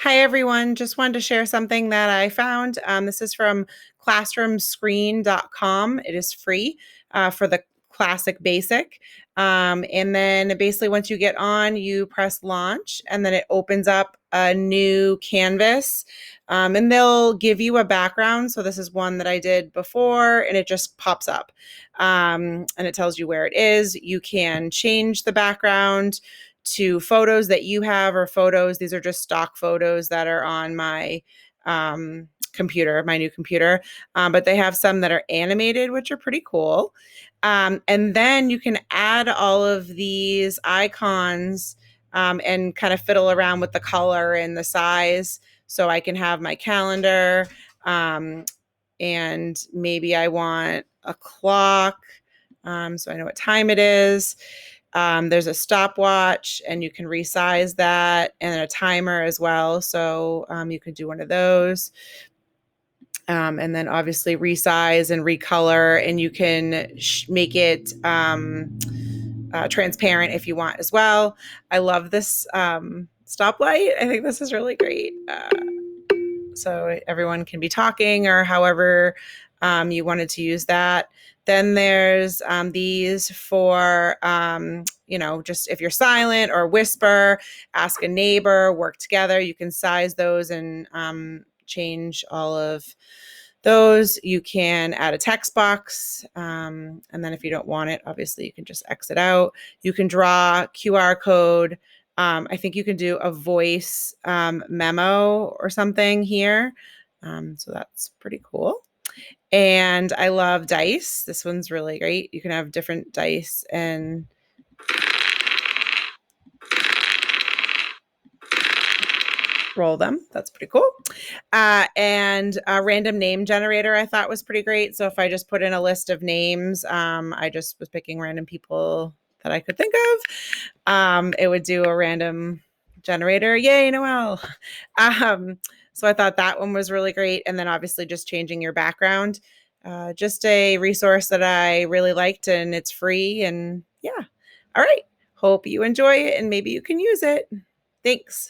Hi, everyone. Just wanted to share something that I found. This is from classroomscreen.com. It is free for the classic basic. And then basically, once you get on, you press launch, and then it opens up a new canvas. And they'll give you a background. So, this is one that I did before, and it just pops up. And it tells you where it is. You can change the background to photos that you have or photos. These are just stock photos that are on my computer, my new computer. But they have some that are animated, which are pretty cool. And then you can add all of these icons and kind of fiddle around with the color and the size. So I can have my calendar and maybe I want a clock so I know what time it is. There's a stopwatch and you can resize that, and a timer as well. So you can do one of those. And then obviously resize and recolor, and you can make it transparent if you want as well. I love this stoplight. I think this is really great. So everyone can be talking or however you wanted to use that. Then there's these for, just if you're silent or whisper, ask a neighbor, work together. You can size those and change all of those. You can add a text box. And then if you don't want it, obviously you can just exit out. You can draw QR code. I think you can do a voice memo or something here. So that's pretty cool. And I love dice. This one's really great. You can have different dice and roll them. That's pretty cool. And a random name generator I thought was pretty great. So if I just put in a list of names, I just was picking random people that I could think of. It would do a random generator. Yay, Noel. So I thought that one was really great. And then obviously just changing your background. Just a resource that I really liked, and it's free. And yeah. All right. Hope you enjoy it and maybe you can use it. Thanks.